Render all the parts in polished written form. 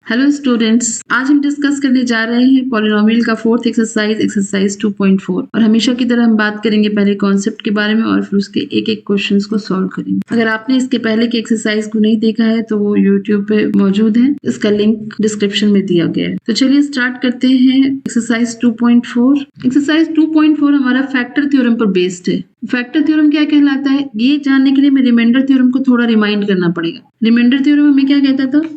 Hello students, आज हम discuss करने जा रहे हैं पॉलिनोमियल का फोर्थ एक्सरसाइज 2.4 और हमेशा की तरह हम बात करेंगे पहले कॉन्सेप्ट के बारे में और फिर उसके एक एक क्वेश्चंस को सॉल्व करेंगे। अगर आपने इसके पहले के एक्सरसाइज को नहीं देखा है तो वो यूट्यूब पे मौजूद है, इसका लिंक डिस्क्रिप्शन में दिया गया है। तो चलिए स्टार्ट करते हैं एक्सरसाइज 2.4। एक्सरसाइज 2.4 हमारा फैक्टर थ्योरम पर बेस्ड है। फैक्टर थ्योरम क्या कहलाता है, ये जानने के लिए हमें रिमाइंडर थ्योरम को थोड़ा रिमाइंड करना पड़ेगा। रिमाइंडर थ्योरम हमें क्या कहता था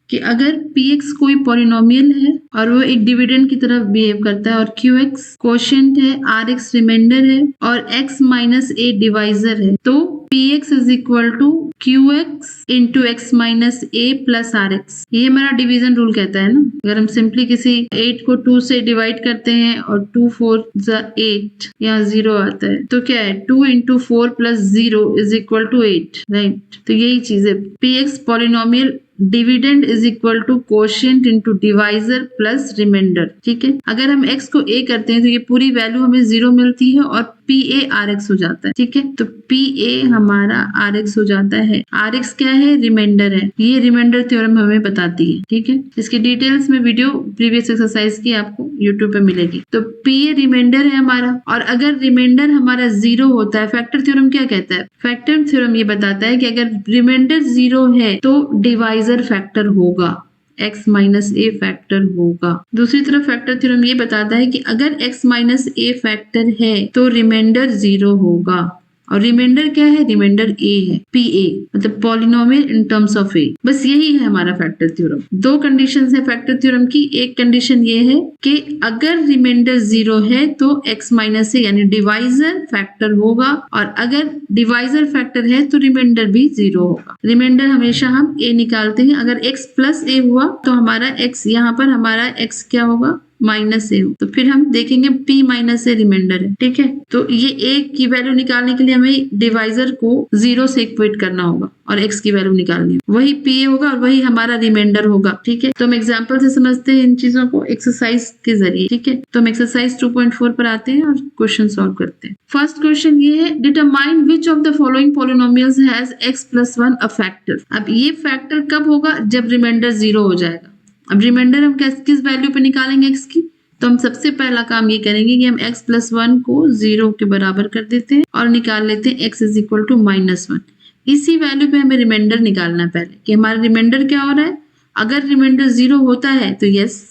कि अगर px कोई पॉलिनोमियल है और वो एक डिविडेंड की तरह बिहेव करता है और qx कोशेंट है, rx रिमाइंडर है और x माइनस a डिवाइजर है, तो px is equal to qx into x minus a plus rx। ये हमारा डिवीजन रूल कहता है ना। अगर हम सिंपली किसी 8 को 2 से डिवाइड करते हैं और 2 4 8 यहाँ 0 आता है तो क्या है, 2 into 4 plus 0 is equal to 8, right. तो यही चीज है, px polynomial dividend is equal to quotient into divisor plus remainder. ठीक है, अगर हम x को a करते हैं तो ये पूरी वैल्यू हमें 0 मिलती है और PA RX हो जाता है। ठीक है, तो PA हमारा RX हो जाता है। RX क्या है, रिमाइंडर है। ये रिमाइंडर थ्योरम हमें बताती है। ठीक है, इसकी डिटेल्स में वीडियो प्रीवियस एक्सरसाइज की आपको यूट्यूब पे मिलेगी। तो PA रिमाइंडर है हमारा, और अगर रिमाइंडर हमारा 0 होता है, फैक्टर थ्योरम क्या कहता है, फैक्टर थ्योरम ये बताता है कि अगर रिमाइंडर 0 है तो डिवाइजर फैक्टर होगा, x माइनस ए फैक्टर होगा। दूसरी तरफ फैक्टर थ्योरम ये बताता है कि अगर x माइनस ए फैक्टर है तो रिमाइंडर 0 होगा, और रिमाइंडर क्या है, रिमाइंडर a है, PA मतलब polynomial in terms of a। बस यही है हमारा फैक्टर थ्योरम। दो कंडीशंस है फैक्टर थ्योरम की। एक कंडीशन ये है कि अगर रिमाइंडर 0 है तो x माइनस a यानी डिवाइजर फैक्टर होगा, और अगर डिवाइजर फैक्टर है तो रिमाइंडर भी 0 होगा। रिमाइंडर हमेशा हम a निकालते हैं। अगर x प्लस a हुआ तो हमारा x, यहाँ पर हमारा x क्या होगा, माइनस ए, तो फिर हम देखेंगे p माइनस ए रिमाइंडर है। ठीक है, तो ये a की वैल्यू निकालने के लिए हमें डिवाइजर को 0 से इक्वेट करना होगा और x की वैल्यू निकालनी है, वही pa होगा और वही हमारा रिमाइंडर होगा। ठीक है, तो हम एग्जांपल से समझते हैं इन चीजों को एक्सरसाइज के जरिए। ठीक है, तो हम एक्सरसाइज 2.4 पर आते हैं और क्वेश्चन सॉल्व करते हैं। फर्स्ट क्वेश्चन ये है, determine which of the following polynomials has x plus 1 a factor. अब ये फैक्टर कब होगा, जब रिमाइंडर 0 हो जाएगा। अब रिमाइंडर हम किस वैल्यू पे निकालेंगे x की, तो हम सबसे पहला काम ये करेंगे कि हम x प्लस 1 को 0 के बराबर कर देते हैं और निकाल लेते हैं x is equal to minus 1। इसी वैल्यू पे हमें रिमाइंडर निकालना है पहले कि हमारा रिमाइंडर क्या हो रहा है। अगर रिमाइंडर 0 होता है तो यस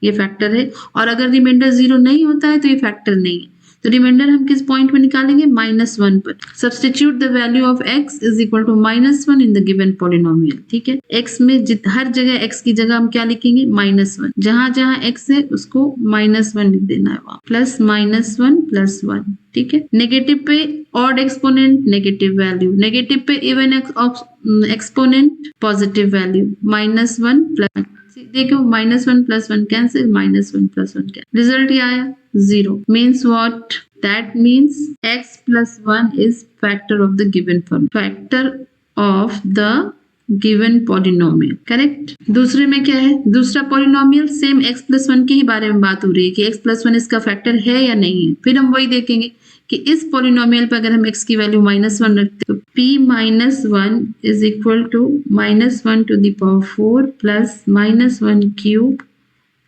ये फैक्टर है, और अगर रिमाइंडर 0 नहीं होता है तो ये फैक्टर नहीं है। तो रिमाइंडर हम किस पॉइंट में निकालेंगे, -1 पर। Substitute the value of x is equal to -1 in the given polynomial. ठीक है, x में हर जगह x की जगह हम क्या लिखेंगे, -1। जहां जहां x है उसको -1 लिख देना है, वहां प्लस -1 प्लस 1। ठीक है, नेगेटिव पे odd exponent negative value, negative पे even exponent positive value, -1 plus, देखो -1 plus 1 cancel, -1 plus 1 cancel, result ये आया 0। Means what, that means x plus 1 is factor of the given factor of the given polynomial, correct. दूसरे में क्या है, दूसरा polynomial same x plus 1 के ही बारे में बात हो रही है कि x प्लस 1 इसका फैक्टर है या नहीं है। फिर हम वही देखेंगे कि इस पॉलिनोमियल पर अगर हम x की वैल्यू -1 रखते हैं तो p minus 1 is equal to -1 to the power 4 plus -1 cube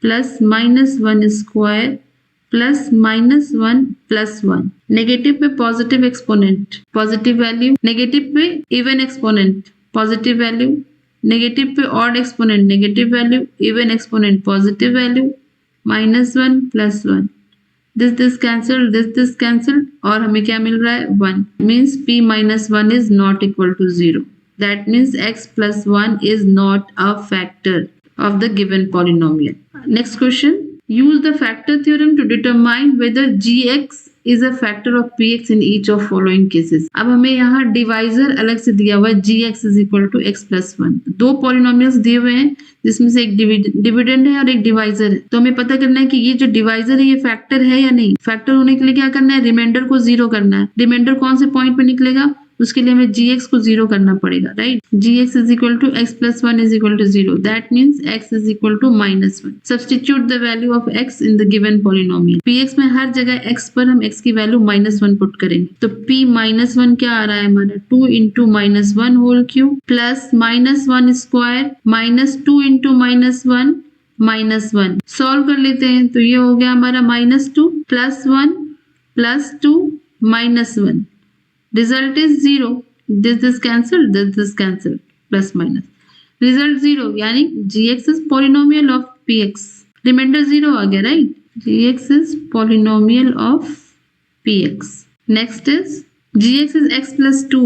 plus -1 square plus -1 plus 1। Negative पे positive exponent positive value, negative पे even exponent positive value, negative पे odd exponent negative value, even exponent positive value, -1 plus 1। This cancel, this cancel, और हमें क्या मिल रहा है, 1। Means p minus 1 is not equal to 0। That means x plus 1 is not a factor of the given polynomial. Next question, use the factor theorem to determine whether gx is a factor of px in each of following cases। अब हमें यहाँ divisor अलग से दिया हुआ है, gx is equal to x plus 1। दो polynomials दिए हुए हैं जिसमें से एक डिविडेंड है और एक डिवाइजर है। तो हमें पता करना है कि ये जो डिवाइजर है ये फैक्टर है या नहीं। फैक्टर होने के लिए क्या करना है, रिमाइंडर को 0 करना है। रिमाइंडर कौन से पॉइंट पे निकलेगा, उसके लिए हमें gx को 0 करना पड़ेगा, right. gx is equal to x plus 1 is equal to 0, that means x is equal to -1। Substitute the value of x in the given polynomial. px में हर जगह x पर हम x की वैल्यू -1 पुट करेंगे, तो p -1 क्या आ रहा है हमारा, 2 into -1 whole cube plus -1 square minus 2 into -1 solve कर लेते हैं, तो ये हो गया हमारा -2 plus 1 plus 2 -1, result is 0, this cancelled, this cancelled, plus minus, result 0, यानी gx is polynomial of px, remainder 0 आ गया, right, gx is polynomial of px। next is gx is x plus 2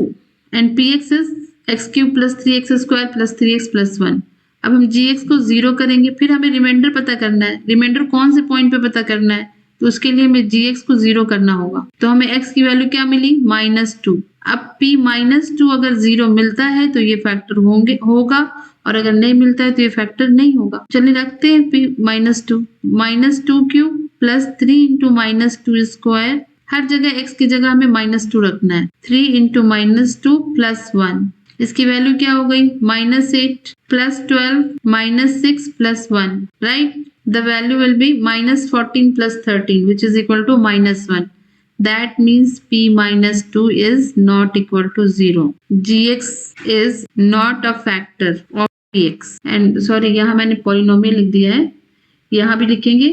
and px is x cube plus 3x square plus 3x plus 1। अब हम gx को 0 करेंगे, फिर हमें reminder पता करना है, रिमाइंडर कौन से पॉइंट पे पता करना है, तो उसके लिए हमें gx को 0 करना होगा, तो हमें x की वैल्यू क्या मिली, -2। अब p -2 अगर 0 मिलता है तो ये फैक्टर होगा, और अगर नहीं मिलता है तो ये फैक्टर नहीं होगा। चलिए रखते हैं p -2 cube plus 3 into -2 square, हर जगह x की जगह हमें -2 रखना है, 3 इंटू -2 प्लस 1, इसकी वैल्यू क्या हो गई, -8 plus 12 -6 plus 1, right. The value will be -14 plus 13, which is equal to -1. That means p -2 is not equal to 0. gx is not a factor of px. And sorry, यहाँ मैंने polynomial लिख दिया है, यहाँ भी लिखेंगे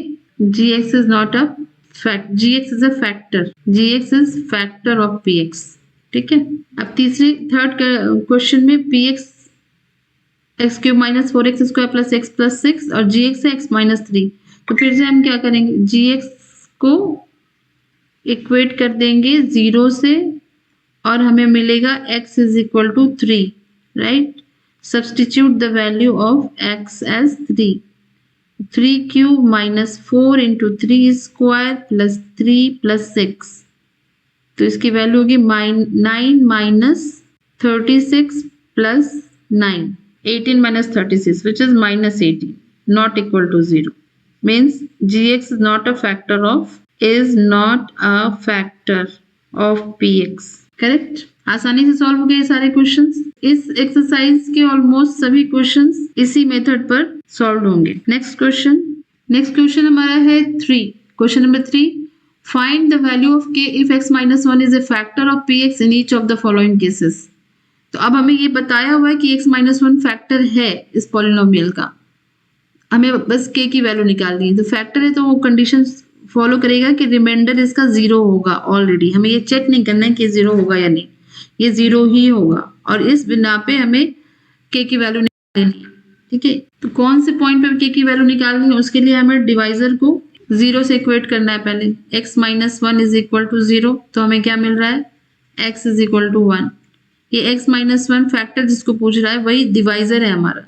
gx is not a fact. gx is a factor. gx is factor of px. ठीक है। अब थर्ड क्वेश्चन में px x cube minus 4x square plus x plus 6 और gx है x -3, तो फिर से हम क्या करेंगे, gx को इक्वेट कर देंगे 0 से और हमें मिलेगा x is equal to 3, right. Substitute the value of x as 3 cube minus 4 into 3 square plus 3 plus 6, तो इसकी वैल्यू होगी 9 minus 36 plus 9, 18 minus 36, which is -18, not equal to 0. Means gx is not a factor of px. Correct? आसानी से solve हो गए सारे questions. इस एक्सरसाइज के ऑलमोस्ट सभी क्वेश्चंस इसी मेथड पर सॉल्व होंगे। नेक्स्ट क्वेश्चन हमारा है 3। Question number 3, find the value of k if x minus 1 is a factor of px in each of the following cases। तो अब हमें ये बताया हुआ है कि x -1 फैक्टर है इस पॉलिनोमियल का, हमें बस k की वैल्यू निकालनी है, तो फैक्टर है तो वो कंडीशन फॉलो करेगा कि रिमाइंडर इसका 0 होगा। ऑलरेडी हमें ये चेक नहीं करना है कि 0 होगा या नहीं, ये 0 ही होगा, और इस बिना पे हमें k की वैल्यू निकालनी है, ठीक है। तो कौन से पॉइंट पे k की वैल्यू निकालनी है, उसके लिए हमें डिवाइजर को 0 से इक्वेट करना है। पहले x -1 इज इक्वल टू 0, तो हमें क्या मिल रहा है, x इज इक्वल टू 1। ये x -1 फैक्टर जिसको पूछ रहा है वही डिवाइजर है हमारा,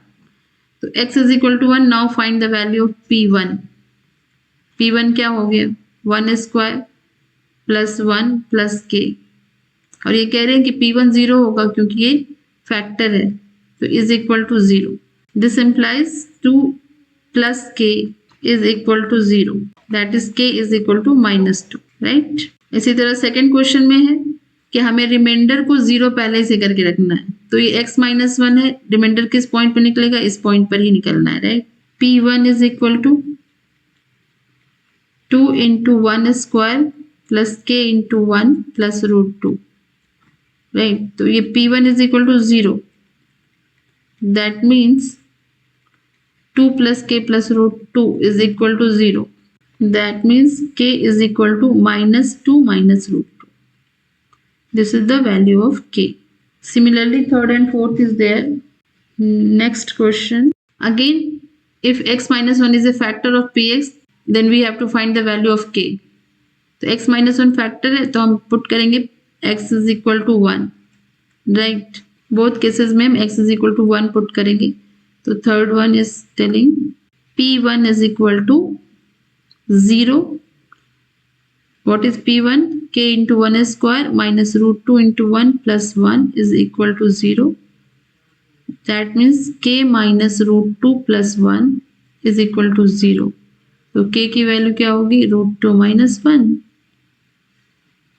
तो x is equal to 1। Now find the value of p1। p1 क्या हो गया, 1 स्क्वायर प्लस 1 प्लस k, और ये कह रहे हैं कि p1 0 होगा क्योंकि ये फैक्टर है, तो is equal to 0। This implies 2 plus k is equal to 0, that is k is equal to -2, right. इसी तरह सेकेंड क्वेश्चन में है कि हमें रिमाइंडर को 0 पहले से करके रखना है, तो ये x -1 है, रिमाइंडर किस पॉइंट पर निकलेगा, इस पॉइंट पर ही निकलना है, right. p1 is equal to 2 into 1 square plus k into 1 plus √2, right. तो ये p1 is equal to 0, that means 2 plus k plus √2 is equal to 0, that means k is equal to -2 minus √2। This is the value of k. Similarly, third and fourth is there. Next question. Again, if x -1 is a factor of px, then we have to find the value of k. तो x -1 factor है, तो हम put करेंगे x is equal to 1, right? Both cases में हम x is equal to 1 put करेंगे, तो third one is telling p1 is equal to 0. What is p1? k into 1 square minus √2 into 1 plus 1 is equal to 0. That means k minus √2 plus 1 is equal to 0. तो k की value क्या होगी, √2 minus 1,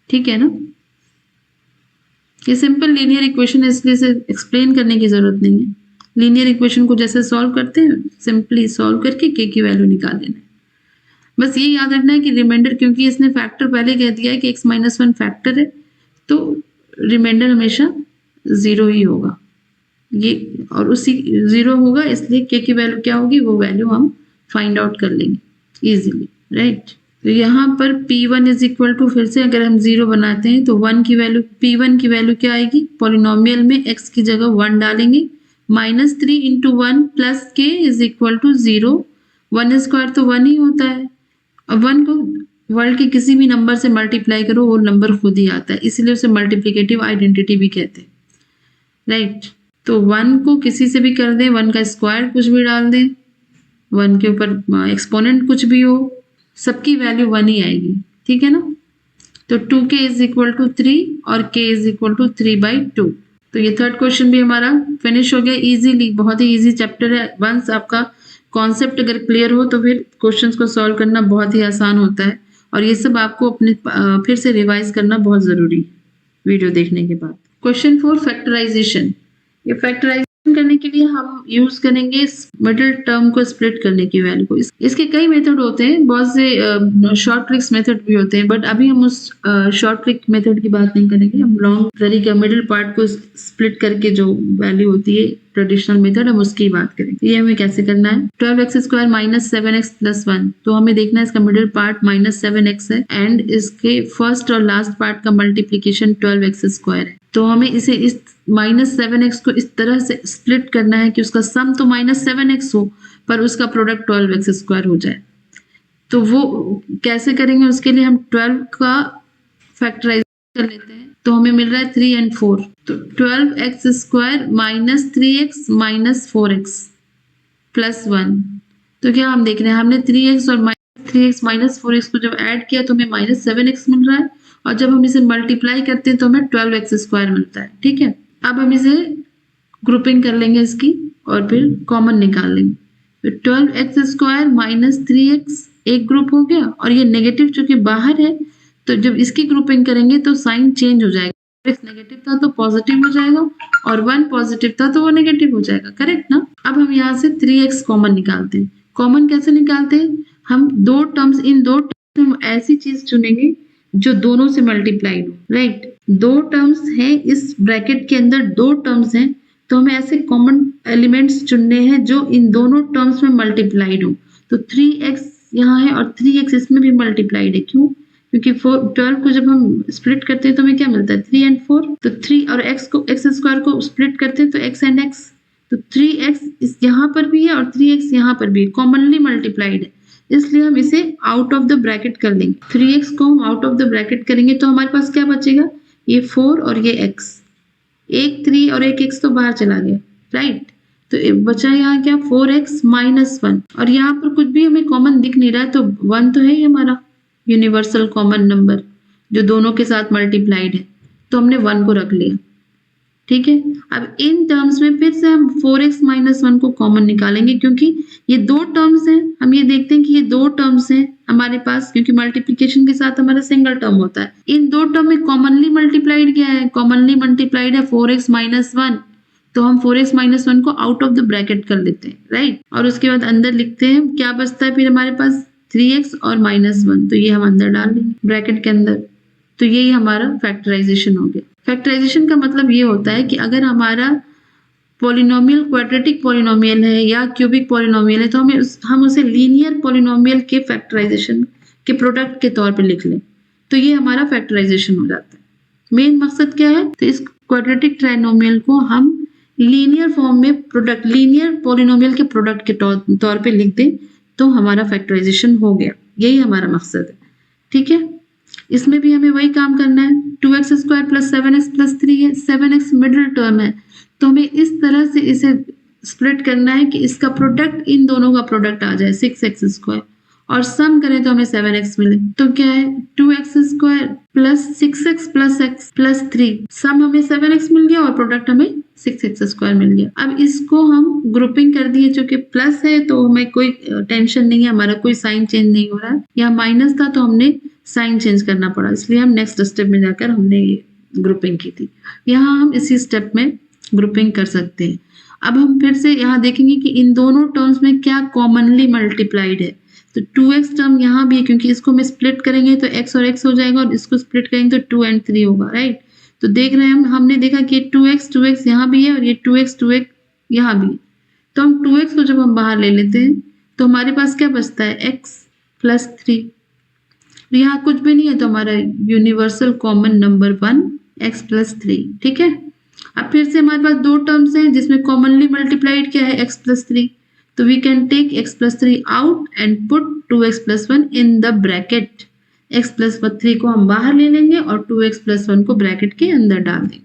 ठीक है ना। ये simple linear equation है, इसलिए इसे एक्सप्लेन करने की जरूरत नहीं है। लीनियर इक्वेशन को जैसे सॉल्व करते हैं सिंपली सॉल्व करके के की वैल्यू निकाल लेना है। बस ये याद रखना है कि रिमाइंडर, क्योंकि इसने फैक्टर पहले कह दिया है कि x-1 फैक्टर है, तो रिमाइंडर हमेशा 0 ही होगा ये, और उसी 0 होगा, इसलिए के की वैल्यू क्या होगी वो वैल्यू हम फाइंड आउट कर लेंगे इजीली, राइट। तो यहाँ पर P1 इज इक्वल टू, फिर से अगर हम 0 बनाते हैं तो 1 की वैल्यू, P1 की वैल्यू क्या आएगी, पॉलिनोमियल में x की जगह 1 डालेंगे, -3 इंटू 1 प्लस के इज इक्वल टू 0। 1 स्क्वायर तो 1 ही होता है, अब 1 को वर्ल्ड के किसी भी नंबर से मल्टीप्लाई करो वो नंबर खुद ही आता है, इसलिए उसे मल्टीप्लिकेटिव आइडेंटिटी भी कहते हैं, राइट। तो 1 को किसी से भी कर दें, 1 का स्क्वायर कुछ भी डाल दें, 1 के ऊपर एक्सपोनेंट कुछ भी हो, सबकी वैल्यू 1 ही आएगी, ठीक है ना। तो 2k इज इक्वल टू 3 और k इज इक्वल टू 3/2। तो ये थर्ड क्वेश्चन भी हमारा फिनिश हो गया इजीली, बहुत ही इजी चैप्टर है। वंस आपका कॉन्सेप्ट अगर क्लियर हो तो फिर क्वेश्चंस को सॉल्व करना बहुत ही आसान होता है, और ये सब आपको अपने फिर से रिवाइज करना बहुत जरूरी है वीडियो देखने के बाद। Question 4, factorisation. ये फैक्टराइजेशन करने के लिए हम यूज करेंगे इस मिडिल टर्म को स्प्लिट करने की वैल्यू को। इसके कई मेथड होते हैं, बहुत से शॉर्ट ट्रिक्स मेथड भी होते हैं, बट अभी हम उस शॉर्ट ट्रिक मेथड की बात नहीं करेंगे। हम लॉन्ग तरीका मिडिल पार्ट को स्प्लिट करके जो वैल्यू होती है ट्रेडिशनल मेथड, हम उसकी बात करेंगे। ये हमें कैसे करना है, 12x² माइनस 7x प्लस 1, तो हमें देखना है इसका मिडिल पार्ट -7x है एंड इसके फर्स्ट और लास्ट पार्ट का मल्टीप्लीकेशन 12x² है। तो हमें इसे इस -7x को इस तरह से स्प्लिट करना है कि उसका सम तो -7x हो पर उसका प्रोडक्ट 12x² हो जाए। तो वो कैसे करेंगे, उसके लिए हम 12 का फैक्टराइजेशन कर लेते हैं। तो हमें मिल रहा है 3 और 4, तो 12x² minus 3x minus 4x plus 1। तो क्या हम देख रहे हैं, हमने 3x और -3x माइनस 4x को जब ऐड किया तो हमें -7x मिल रहा है, और जब हम इसे मल्टीप्लाई करते हैं तो हमें 12x² मिलता है, ठीक है। अब हम इसे ग्रुपिंग कर लेंगे इसकी और फिर कॉमन निकाल लेंगे। तो 12x² माइनस 3x एक ग्रुप हो गया, और ये नेगेटिव चूंकि बाहर है तो जब इसकी ग्रुपिंग करेंगे तो साइन चेंज हो जाएगा। x नेगेटिव था तो पॉजिटिव हो जाएगा, और 1 पॉजिटिव था तो वो नेगेटिव हो जाएगा, करेक्ट ना। अब हम यहाँ से 3x कॉमन निकालते हैं। कॉमन कैसे निकालते हैं, हम इन दो टर्म्स में ऐसी चीज चुनेंगे जो दोनों से मल्टीप्लाइड हो, राइट। 2 टर्म्स हैं इस ब्रैकेट के अंदर, 2 टर्म्स हैं, तो हमें ऐसे कॉमन एलिमेंट्स चुनने हैं जो इन दोनों टर्म्स में मल्टीप्लाइड हो। तो 3x यहाँ है और 3x इसमें भी मल्टीप्लाइड है, क्यों, क्योंकि 12 को जब हम स्प्लिट करते हैं तो हमें क्या मिलता है, 3 और 4। तो 3 और x² को स्प्लिट करते हैं तो x एंड x, तो 3x इस यहाँ पर भी है और 3x यहाँ पर भी कॉमनली मल्टीप्लाइड है, इसलिए हम इसे आउट ऑफ द ब्रैकेट कर लेंगे। 3x को हम आउट ऑफ द ब्रैकेट करेंगे तो हमारे पास क्या बचेगा, ये 4 और ये x, एक 3 और एक x तो बाहर चला गया, राइट। तो बचा यहाँ क्या, 4x माइनस 1, और यहाँ पर कुछ भी हमें कॉमन दिख नहीं रहा है, तो 1 तो है ही हमारा यूनिवर्सल कॉमन नंबर जो दोनों के साथ मल्टीप्लाइड है, तो हमने 1 को रख लिया, ठीक है। अब इन टर्म्स में फिर से हम 4x माइनस 1 को कॉमन निकालेंगे, क्योंकि ये 2 टर्म्स हैं। हम ये देखते हैं कि ये 2 टर्म्स हैं हमारे पास, क्योंकि मल्टीप्लिकेशन के साथ हमारा सिंगल टर्म होता है। इन 2 टर्म में कॉमनली मल्टीप्लाइड क्या है, कॉमनली मल्टीप्लाइड है 4x माइनस 1, तो हम 4x माइनस 1 को आउट ऑफ द ब्रैकेट कर लेते हैं, राइट। और उसके बाद अंदर लिखते हैं, क्या बचता है फिर हमारे पास, 3x और -1, तो ये हम अंदर डाल देंगे ब्रैकेट के अंदर। तो यही हमारा फैक्टराइजेशन हो गया। फैक्टराइजेशन का मतलब ये होता है कि अगर हमारा पॉलिनोमियल क्वाड्रेटिक पॉलिनोमियल है या क्यूबिक पॉलिनोमियल है, तो हम उसे लीनियर पॉलिनोमियल के फैक्टराइजेशन के प्रोडक्ट के तौर पे लिख लें, तो ये हमारा फैक्टराइजेशन हो जाता है। मेन मकसद क्या है, तो इस क्वाड्रेटिक ट्राइनोमियल को हम लीनियर फॉर्म में प्रोडक्ट, लीनियर पॉलिनोमियल के प्रोडक्ट के तौर पे लिख दें, तो हमारा फैक्टराइजेशन हो गया। यही हमारा मकसद है, ठीक है। इसमें भी हमें वही काम करना है। 2x² प्लस 7x प्लस 3 है, 7x मिडिल टर्म है, तो हमें इस तरह से इसे स्प्लिट करना है कि इसका प्रोडक्ट, इन दोनों का प्रोडक्ट आ जाए 6x², और सम करें तो हमें 7x मिले। तो क्या है, 2x² plus 6x plus x plus 3, सम हमें 7x मिल गया और प्रोडक्ट हमें 6x² मिल गया। अब इसको हम ग्रुपिंग कर दिए, जो कि प्लस है तो हमें कोई टेंशन नहीं है, हमारा कोई साइन चेंज नहीं हो रहा है। यहाँ माइनस था तो हमने साइन चेंज करना पड़ा, इसलिए हम नेक्स्ट स्टेप में जाकर हमने ग्रुपिंग की थी। यहाँ हम इसी स्टेप में ग्रुपिंग कर सकते हैं। अब हम फिर से यहाँ देखेंगे कि इन दोनों टर्म्स में क्या कॉमनली मल्टीप्लाइड है। तो 2x टर्म यहाँ भी है, क्योंकि इसको हम स्प्लिट करेंगे तो x और x हो जाएगा और इसको स्प्लिट करेंगे तो 2 and 3 होगा, राइट। तो देख रहे हैं हमने देखा कि 2x यहाँ भी है और ये 2x यहाँ भी है। तो हम 2x को जब हम बाहर ले लेते हैं तो हमारे पास क्या बचता है, x प्लस 3। यहाँ कुछ भी नहीं है तो हमारा universal common number 1 x plus 3, ठीक है। अब फिर से हमारे पास दो टर्म्स हैं जिसमें कॉमनली मल्टीप्लाइड क्या है, x प्लस 3। तो we can take x plus 3 out and put 2x plus 1 in the bracket. x plus 3 को हम बाहर ले लेंगे और 2x प्लस 1 को ब्रैकेट के अंदर डाल देंगे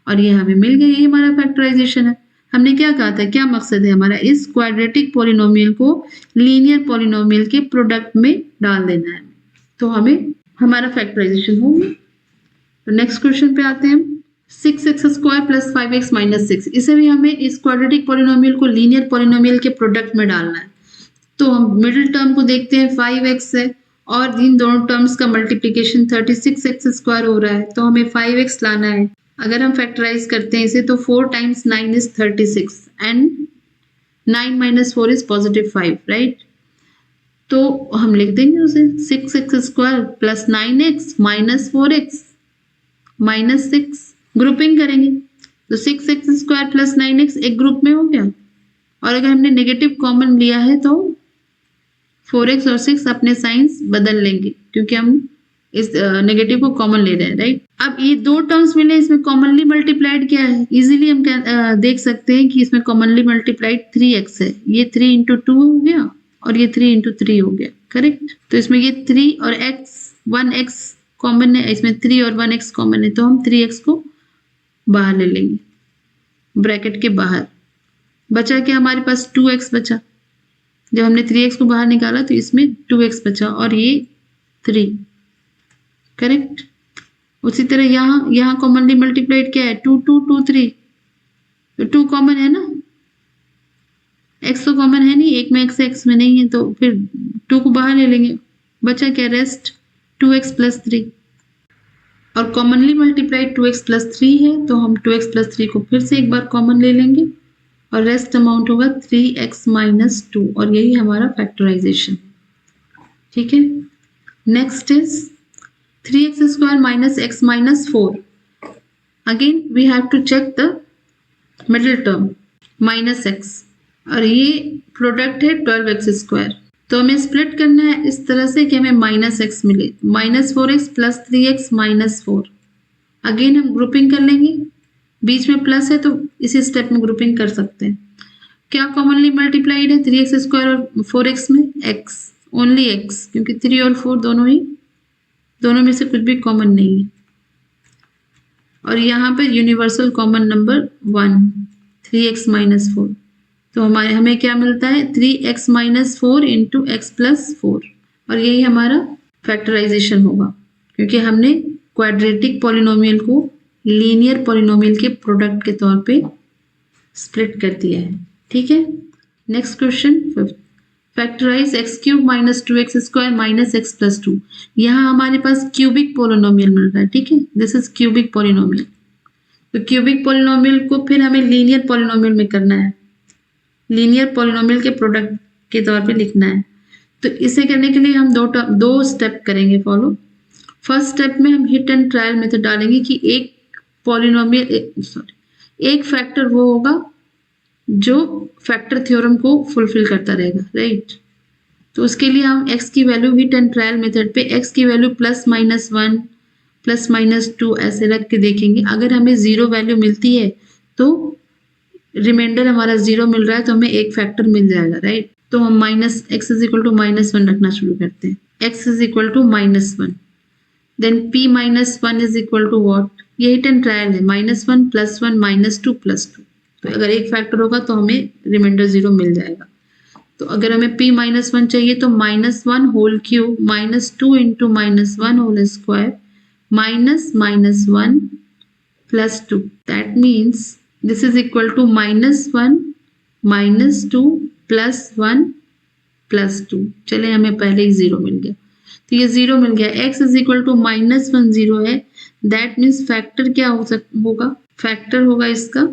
और ये हमें मिल गया। यही हमारा फैक्टराइजेशन है। हमने क्या कहा था, क्या मकसद है हमारा, इस क्वाड्रेटिक पॉलिनोमियल को लीनियर पॉलिनोमियल के प्रोडक्ट में डाल देना है, तो हमें हमारा फैक्टराइजेशन होगा। तो नेक्स्ट क्वेश्चन पे आते हैं हम। 6x² प्लस 5x माइनस 6, इसे भी हमें इस क्वाड्रेटिक पॉलिनोमियल को लीनियर पॉलिनोमियल के प्रोडक्ट में डालना है। तो हम मिडिल टर्म को देखते हैं, 5x है और इन दोनों टर्म्स का मल्टीप्लिकेशन 36x² हो रहा है, तो हमें 5x लाना है। अगर हम फैक्टराइज करते हैं इसे तो 4 times 9 is 36 and 9 minus 4 is positive 5, right. तो हम लिख देंगे उसे 6x² plus 9x minus 4x minus 6। Grouping करेंगे तो 6x² प्लस 9x एक ग्रुप में हो गया, और अगर हमने नेगेटिव कॉमन लिया है तो 4x और 6 अपने साइंस बदल लेंगे क्योंकि हम इस नेगेटिव को कॉमन ले रहे हैं, राइट। अब ये दो टर्म्स मिले, इसमें कॉमनली मल्टीप्लाइड क्या है, इजीली हम देख सकते हैं कि इसमें कॉमनली मल्टीप्लाइड 3x है। ये 3 into 2 हो गया और ये 3 into 3 हो गया, करेक्ट। तो इसमें ये 3 और x 1x कॉमन है, इसमें 3 और 1x कॉमन है, तो हम 3x को बाहर ले लेंगे ब्रैकेट के बाहर। बचा क्या हमारे पास, 2x बचा। जब हमने 3x को बाहर निकाला तो इसमें 2x बचा और ये 3, करेक्ट। उसी तरह यहाँ कॉमनली मल्टीप्लाइड क्या है, 2 2 2 3, तो 2 कॉमन है ना, x तो कॉमन है नहीं, एक में x में नहीं है, तो फिर 2 को बाहर ले लेंगे। बचा क्या, रेस्ट 2x प्लस 3, और कॉमनली मल्टीप्लाइड 2x प्लस 3 है, तो हम 2x प्लस 3 को फिर से एक बार कॉमन ले लेंगे और रेस्ट अमाउंट होगा 3x माइनस 2, और यही हमारा फैक्टराइजेशन, ठीक है। Next is 3x² minus x minus 4. Again we have to check the middle term minus x, और ये प्रोडक्ट है 12x²। तो हमें स्प्लिट करना है इस तरह से कि हमें माइनस एक्स मिले, minus 4x plus 3x minus 4। Again हम ग्रुपिंग कर लेंगे, बीच में प्लस है तो इसी स्टेप में ग्रुपिंग कर सकते हैं। क्या कॉमनली मल्टीप्लाइड है 3x² और 4x में, x, ओनली x, क्योंकि 3 और 4 दोनों में से कुछ भी कॉमन नहीं है। और यहाँ पे universal common number 1, 3x minus 4, तो हमें क्या मिलता है, 3x minus 4 into x plus 4, और यही हमारा फैक्टराइजेशन होगा क्योंकि हमने क्वाड्रेटिक पॉलिनोमियल को लीनियर पॉलिनोमियल के प्रोडक्ट के तौर पे स्प्लिट कर दिया है, ठीक है। Next question 5th, factorize x³ minus 2x² minus x plus 2। यहाँ हमारे पास क्यूबिक पॉलिनोमियल मिल रहा है, ठीक है, दिस इज क्यूबिक पॉलिनोमियल। तो क्यूबिक पॉलिनोमियल को फिर हमें लीनियर पॉलिनोमियल में करना है, लीनियर पॉलिनोमियल के प्रोडक्ट के तौर पे लिखना है। तो इसे करने के लिए हम दो स्टेप करेंगे फॉलो। फर्स्ट स्टेप में हम हिट एंड ट्रायल मेथड डालेंगे कि एक फैक्टर वो होगा जो फैक्टर थ्योरम को फुलफिल करता रहेगा, राइट। तो उसके लिए हम x की value hit and trial method पे x की value plus minus 1 plus minus 2 ऐसे रख के देखेंगे। अगर हमें 0 वैल्यू मिलती है तो रिमाइंडर हमारा 0 मिल रहा है तो हमें एक फैक्टर मिल जाएगा, राइट। तो हम minus x is equal to minus 1 रखना शुरू करते हैं, x is equal to minus 1, then p minus 1 is equal to what, ये हिट एंड ट्रायल है, माइनस 1 प्लस 1 माइनस 2 प्लस 2। तो अगर एक फैक्टर होगा तो हमें रिमाइंडर 0 मिल जाएगा। तो अगर हमें p माइनस 1 चाहिए तो minus 1 whole cube minus 2 into minus 1 whole square minus minus 1 plus 2, that means this is equal to minus 1 minus 2 plus 1 plus 2। चले हमें पहले ही 0 मिल गया, तो ये 0 मिल गया। x is equal to minus 1 0 है, दैट मीन्स फैक्टर क्या होगा, फैक्टर होगा इसका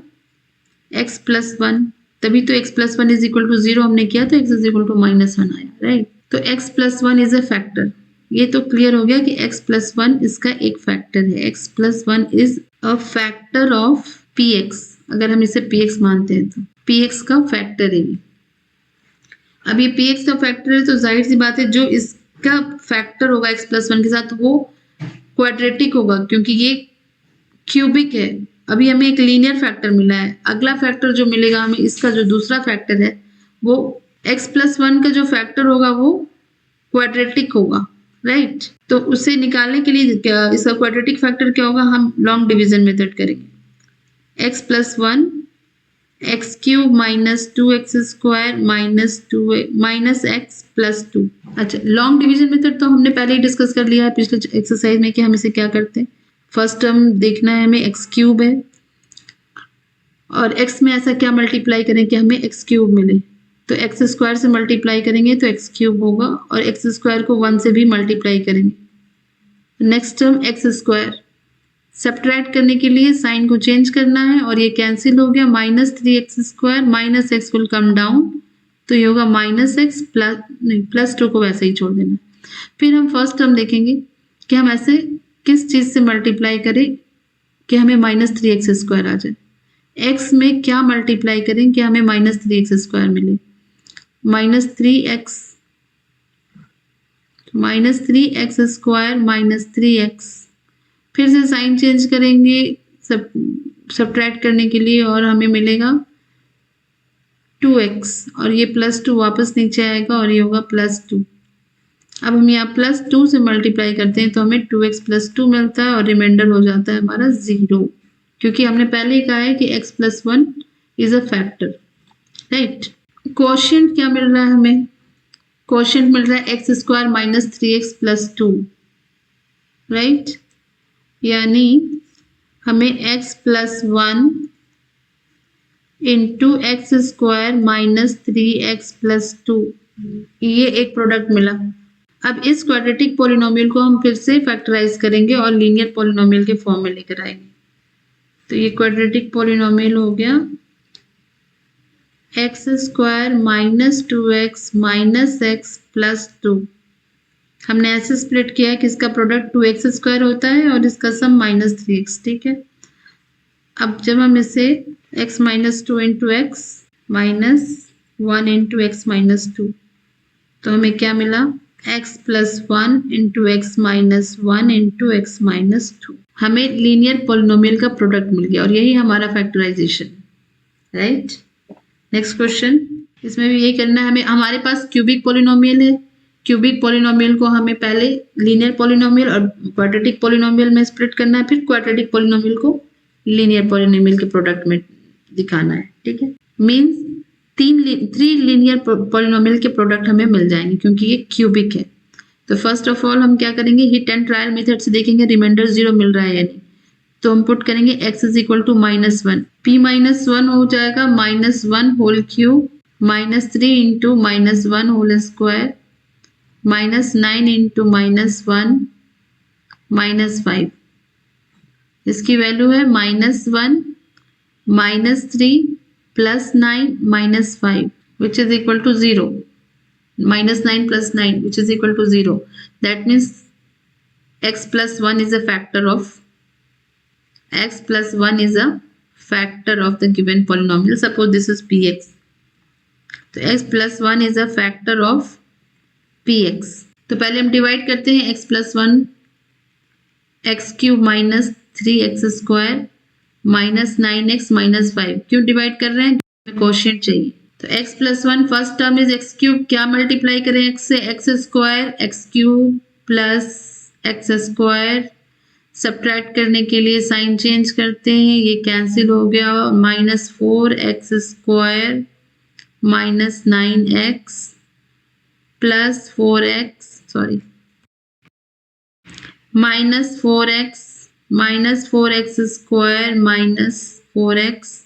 x+1, तभी तो x+1 इज इक्वल टू 0 हमने किया तो x इज इक्वल टू -1 आया, राइट। तो x+1 इज अ फैक्टर, ये तो क्लियर हो गया कि x+1 इसका एक फैक्टर है। x+1 is a factor of px, अगर हम इसे px मानते हैं तो px का फैक्टर है। अब ये px का फैक्टर है तो जाहिर सी बात है जो इसका फैक्टर होगा x+1 के साथ वो क्वाड्रेटिक होगा, क्योंकि ये क्यूबिक है। अभी हमें एक लीनियर फैक्टर मिला है, अगला फैक्टर जो मिलेगा हमें इसका जो दूसरा फैक्टर है वो x+1 का जो फैक्टर होगा वो क्वाड्रेटिक होगा, राइट। तो उसे निकालने के लिए क्या इसका क्वाड्रेटिक फैक्टर क्या होगा, हम लॉन्ग डिवीजन मेथड करेंगे। x+1 x³ -2x² -x+2। अच्छा, लॉन्ग डिवीजन मेथड तो हमने पहले ही डिस्कस कर लिया है पिछले एक्सरसाइज में कि हम इसे क्या करते हैं। फर्स्ट टर्म देखना है हमें x³ है और x में ऐसा क्या मल्टीप्लाई करें कि हमें x³ मिले, तो x² से मल्टीप्लाई करेंगे तो x³ होगा और x² को 1 से भी मल्टीप्लाई करेंगे। नेक्स्ट टर्म x², सब्ट्रैक्ट करने के लिए साइन को चेंज करना है और ये कैंसिल हो गया, -3x² -x will come down तो ये होगा -x +2 को वैसे ही छोड़ देना। फिर हम फर्स्ट टर्म देखेंगे कि हम ऐसे किस चीज़ से मल्टीप्लाई करें कि हमें -3x² आ जाए। x में क्या मल्टीप्लाई करें कि हमें -3x² मिले, -3x -3x² फिर से साइन चेंज करेंगे सब्ट्रैक्ट करने के लिए और हमें मिलेगा 2x और ये +2 वापस नीचे आएगा और ये होगा +2। अब हम यहाँ +2 से मल्टीप्लाई करते हैं तो हमें 2x + 2 मिलता है और रिमाइंडर हो जाता है हमारा 0, क्योंकि हमने पहले ही कहा है कि x+1 is a factor, right. Quotient क्या मिल रहा है हमें, क्वोशिएंट मिल रहा है x² -3x + 2, राइट। यानी हमें x+1 इंटू x² -3x + 2 ये एक प्रोडक्ट मिला। अब इस क्वाड्रेटिक पॉलिनोमियल को हम फिर से फैक्टराइज करेंगे और लीनियर पॉलिनोमियल के फॉर्म में लेकर आएंगे। तो ये क्वाड्रेटिक पॉलिनोमियल हो गया x² -2x -x + 2। हमने ऐसे स्प्लिट किया है कि इसका प्रोडक्ट 2x² होता है और इसका सम -3x, ठीक है। अब जब हम इसे x -2 into x -1 into x -2 तो हमें क्या मिला, x+1 into x -1 into x -2। हमें लीनियर पॉलिनोमियल का प्रोडक्ट मिल गया और यही हमारा फैक्टराइजेशन, राइट। नेक्स्ट क्वेश्चन, इसमें भी यही करना है हमें। हमारे पास क्यूबिक पॉलिनोमियल है, क्यूबिक पॉलिनोमियल को हमें पहले लीनियर पॉलिनोमियल और क्वाड्रेटिक पॉलिनोमियल में स्प्लिट करना है, फिर क्वाड्रेटिक पॉलिनोमियल को लीनियर पॉलिनोमियल के प्रोडक्ट में दिखाना है, ठीक है। मीन्स 3 लीनियर पॉलिनोमियल के प्रोडक्ट हमें मिल जाएंगे क्योंकि ये क्यूबिक है। तो फर्स्ट ऑफ ऑल हम क्या करेंगे, हिट एंड ट्रायल मेथड से देखेंगे रिमाइंडर 0 मिल रहा है या नहीं। तो हम पुट करेंगे x is equal to -1, p -1 हो जाएगा -1 whole cube -3 into -1 whole square -9 into -1 -5। इसकी वैल्यू है -1 -3 +9 -5 which is equal to 0. -9 + 9 which is equal to 0. That means x+1 is a factor of the given polynomial. Suppose this is px. तो x+1 is a factor of px. तो पहले हम divide करते हैं x+1 x³ -3x² -9x -5। क्यों divide कर रहे हैं, क्वोशिएंट चाहिए। तो x+1 first term is x³, क्या मल्टीप्लाई करें x से, x² x³ + x²। सब्ट्रैक्ट करने के लिए साइन चेंज करते हैं, ये कैंसिल हो गया, -4x² -9x + 4x -4x -4x² -4x।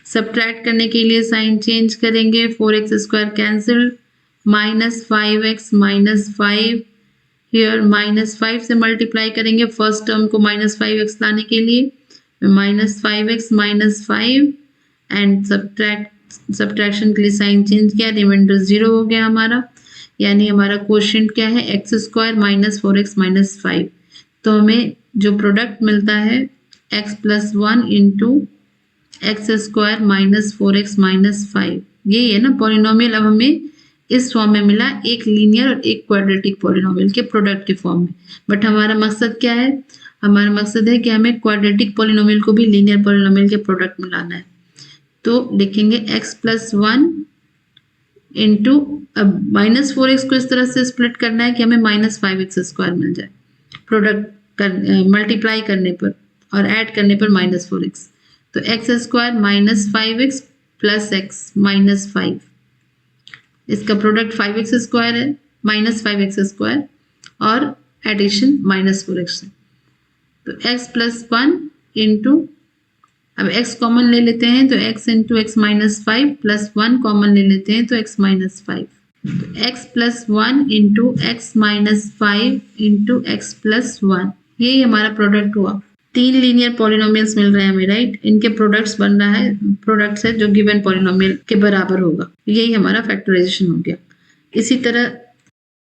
Subtract करने के लिए साइन चेंज करेंगे, 4x² कैंसिल, -5x -5 हियर -5 से मल्टीप्लाई करेंगे फर्स्ट टर्म को -5x लाने के लिए, -5x -5 एंड सब्ट्रैक्शन के लिए साइन चेंज किया, रिमाइंडर 0 हो गया हमारा, यानी हमारा क्वोशिएंट क्या है x² -4x -5। तो हमें जो प्रोडक्ट मिलता है x + 1 इंटू x² -4x -5, यही है ना पॉलिनोमियल। अब हमें इस फॉर्म में मिला, एक लीनियर और एक क्वाड्रेटिक पॉलिनोमियल के प्रोडक्ट के फॉर्म में। बट हमारा मकसद क्या है, हमारा मकसद है कि हमें क्वाड्रेटिक पॉलिनोमियल को भी लीनियर पॉलिनोमियल के प्रोडक्ट में लाना है। तो लिखेंगे x + 1 इंटू, अब -4x को इस तरह से स्प्लिट करना है कि हमें -5x² मिल जाए प्रोडक्ट कर मल्टीप्लाई करने पर, और ऐड करने पर -4x। तो x² -5x + x -5, इसका प्रोडक्ट 5x² है, -5x² और एडिशन -4x है। तो x + 1 इंटू, अब x कॉमन ले लेते हैं तो x इंटू x -5 + 1 कॉमन ले लेते हैं तो x -5। तो x + 1 into x -5 into x + 1, यही हमारा प्रोडक्ट हुआ। 3 लीनियर पॉलिनोमियल्स मिल रहे हैं हमें, राइट। इनके प्रोडक्ट्स बन रहा है, प्रोडक्ट्स है जो गिवन पॉलिनोमियल के बराबर होगा, यही हमारा फैक्टराइजेशन हो गया। इसी तरह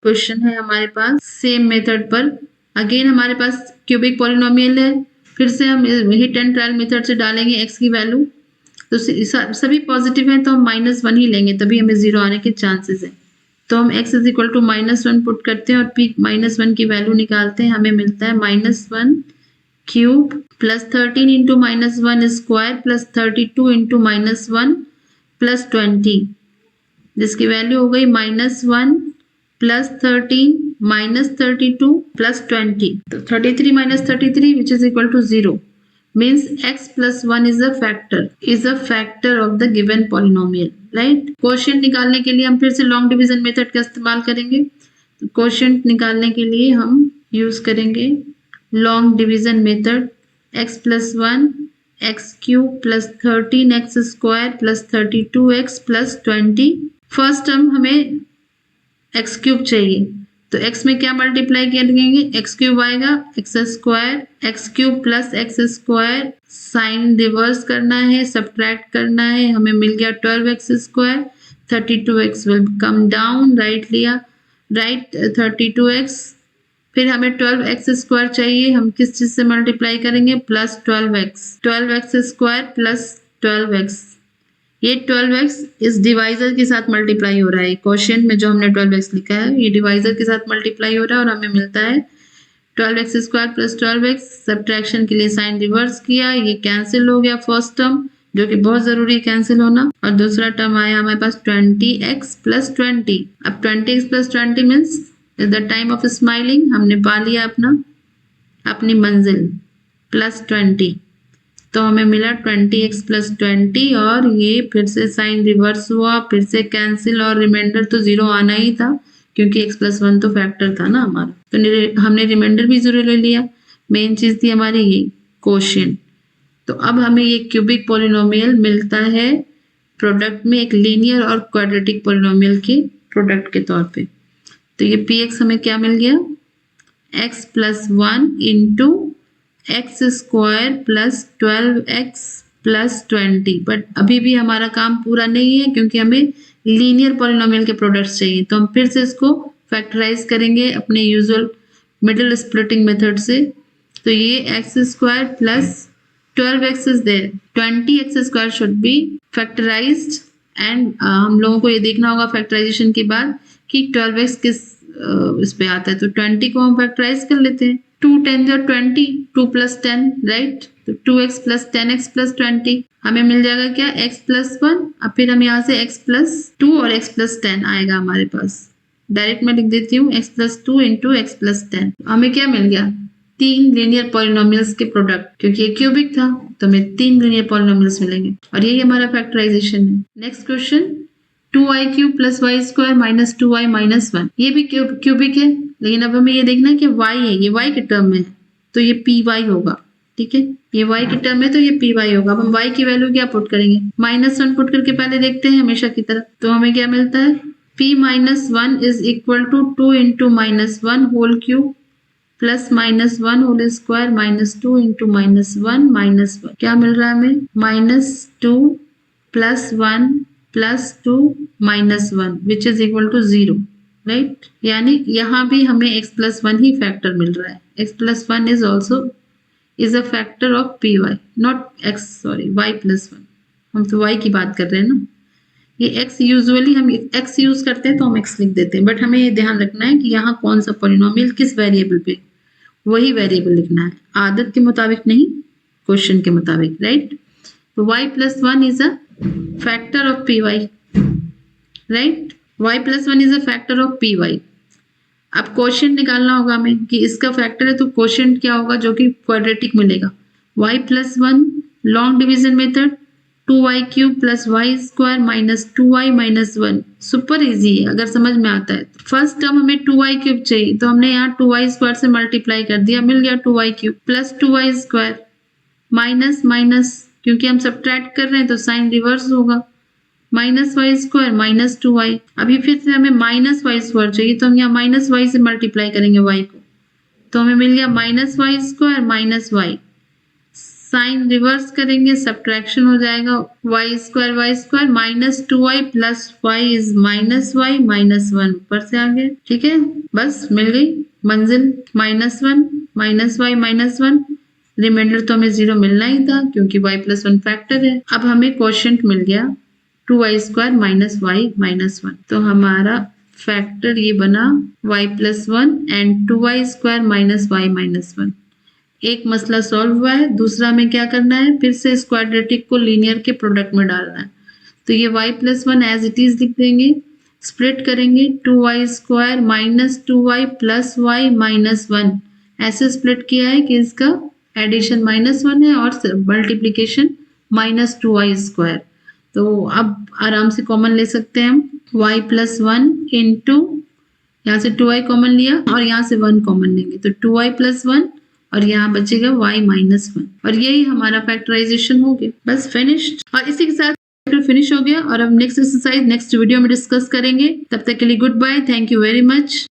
क्वेश्चन है हमारे पास सेम मेथड पर, अगेन हमारे पास क्यूबिक पॉलिनोमियल है, फिर से हम हिट एंड ट्रायल मेथड से डालेंगे x की वैल्यू। तो सभी पॉजिटिव हैं तो हम -1 ही लेंगे, तभी हमें 0 आने के चांसेस हैं। तो हम x = -1 पुट करते हैं और p -1 की वैल्यू निकालते हैं, हमें मिलता है -1³ + 13 इंटू -1² + 32 इंटू -1 + 20, जिसकी वैल्यू हो गई -1 + 13 -32 + 20। तो 33 - 33 which is equal to 0 means x + 1 is a factor of the given polynomial, right। Quotient निकालने के लिए हम फिर से लॉन्ग डिवीजन मेथड का इस्तेमाल करेंगे। तो क्वोशिएंट निकालने के लिए हम यूज करेंगे long division method, x + 1 x³ + 13x² + 32x + 20। First term हमें x³ चाहिए, तो x में क्या मल्टीप्लाई करेंगे, x³ आएगा, x² + x² साइन रिवर्स करना है, सब्ट्रैक्ट करना है, हमें मिल गया 12x², 32x will come down, right लिया, राइट 32x, फिर हमें 12x² चाहिए, हम किस चीज से मल्टीप्लाई करेंगे, +12x, 12x² + 12x, ये 12x इस डिवाइजर के साथ मल्टीप्लाई हो रहा है, क्वोशिएंट में जो हमने 12x लिखा है ये डिवाइजर के साथ मल्टीप्लाई हो रहा है और हमें मिलता है 12x² + 12x, सब्ट्रैक्शन के लिए साइन रिवर्स किया, ये कैंसिल हो गया फर्स्ट टर्म, जो कि बहुत जरूरी है कैंसिल होना, और दूसरा टर्म आया हमारे पास 20x + 20। अब 20x + 20 means the time of smiling, हमने पा लिया अपनी मंजिल +20, तो हमें मिला 20x + 20, और ये फिर से साइन रिवर्स हुआ, फिर से कैंसिल, और रिमाइंडर तो 0 आना ही था क्योंकि x + 1 तो फैक्टर था ना हमारा, तो हमने रिमाइंडर भी 0 ले लिया। मेन चीज थी हमारी ये क्वोशिएंट। तो अब हमें ये क्यूबिक पॉलिनोमियल मिलता है प्रोडक्ट में, एक लीनियर और क्वाड्रेटिक पॉलिनोमियल के प्रोडक्ट के तौर पे। तो ये px हमें क्या मिल गया, x + 1 into x² + 12x + 20। But अभी भी हमारा काम पूरा नहीं है क्योंकि हमें लीनियर पॉलिनोमियल के प्रोडक्ट्स चाहिए, तो हम फिर से इसको फैक्टराइज करेंगे अपने यूजुअल मिडिल स्प्लिटिंग मेथड से। तो ये x² + 12x is there, 20x² should be factorized, and हम लोगों को ये देखना होगा फैक्टराइजेशन के बाद कि 12x किस इस पे आता है, तो 20 को हम फैक्टराइज कर लेते हैं, 2 10 are 20, 2 + 10, राइट। तो 2x + 10x + 20 हमें मिल जाएगा क्या, x + 1, अब फिर हम यहाँ से x + 2 और x + 10 आएगा हमारे पास, डायरेक्ट मैं लिख देती हूँ x + 2 इंटू x + 10। हमें क्या मिल गया, 3 लीनियर पॉलिनोमियल्स के प्रोडक्ट, क्योंकि ये क्यूबिक था तो हमें 3 लीनियर पॉलिनोमियल्स मिलेंगे, और यही हमारा फैक्टराइजेशन है। Next question, 2y³ + y² - 2y - 1, ये भी क्यूबिक है, लेकिन अब हमें ये देखना है कि y है, ये y के टर्म में है तो ये py होगा, ठीक है, ये y के टर्म में तो ये py होगा। अब हम y की वैल्यू क्या पुट करेंगे, -1 पुट करके पहले देखते हैं हमेशा की तरह, तो हमें क्या मिलता है p minus 1 is equal to 2 into minus 1 whole cube plus minus 1 whole square minus 2 into -1 -1 क्या मिल रहा है हमें -2 + 1 + 2 -1 which is equal to 0 right. यानी यहाँ भी हमें x + 1 ही फैक्टर मिल रहा है। x + 1 is also is a factor of P Y, not x, sorry y + 1। हम तो y की बात कर रहे हैं ना। ये x यूजुअली हम x यूज करते हैं तो हम x लिख देते हैं, बट हमें ये ध्यान रखना है कि यहाँ कौन सा पॉलिनोमियल किस वेरिएबल पे, वही वेरिएबल लिखना है, आदत के मुताबिक नहीं, क्वेश्चन के मुताबिक, राइट। तो y + 1 is a factor of P Y, right. y + 1 is a factor of P Y. अब क्वेश्चन निकालना होगा हमें कि इसका फैक्टर है, तो क्वेश्चन क्या होगा जो कि क्वाड्रेटिक मिलेगा। y + 1 long division method 2y³ + y² - 2y - 1 super easy है अगर समझ में आता है। फर्स्ट टर्म हमें 2y³ चाहिए तो हमने यहाँ 2y² से मल्टीप्लाई कर दिया, मिल गया 2y³ + 2y² माइनस माइनस, क्योंकि हम सब्ट्रैक्ट कर रहे हैं तो साइन रिवर्स होगा, -y² - 2y। अभी फिर से हमें -y² चाहिए तो हम यहाँ -y से मल्टीप्लाई करेंगे y को, तो हमें मिल गया -y² - y। साइन रिवर्स करेंगे, सब्ट्रैक्शन हो जाएगा, y² -2y + y is -y -1 ऊपर से आ गया, ठीक है। बस मिल गई मंजिल, -1 -y -1, रिमाइंडर तो हमें 0 मिलना ही था क्योंकि y + 1 फैक्टर है। अब हमें क्वोशिएंट मिल गया 2y² - y -1, तो हमारा फैक्टर ये बना y + 1 एंड 2y² - y -1। एक मसला सॉल्व हुआ है, दूसरा में क्या करना है, फिर से इस क्वाड्रेटिक को लीनियर के प्रोडक्ट में डालना है। तो ये y + 1 एज इट इज लिख देंगे, स्प्लिट करेंगे 2y² - 2y + y -1, ऐसे स्प्लिट किया है कि इसका एडिशन -1 है और मल्टीप्लीकेशन -2y²। तो अब आराम से कॉमन ले सकते हैं हम, y + 1 इंटू, यहाँ से 2y कॉमन लिया और यहाँ से 1 कॉमन लेंगे तो 2y + 1 और यहाँ बचेगा y -1, और यही हमारा फैक्टराइजेशन हो गया, बस फिनिश्ड। और इसी के साथ फिनिश हो गया और अब नेक्स्ट एक्सरसाइज नेक्स्ट वीडियो में डिस्कस करेंगे। तब तक के लिए goodbye, thank you very much.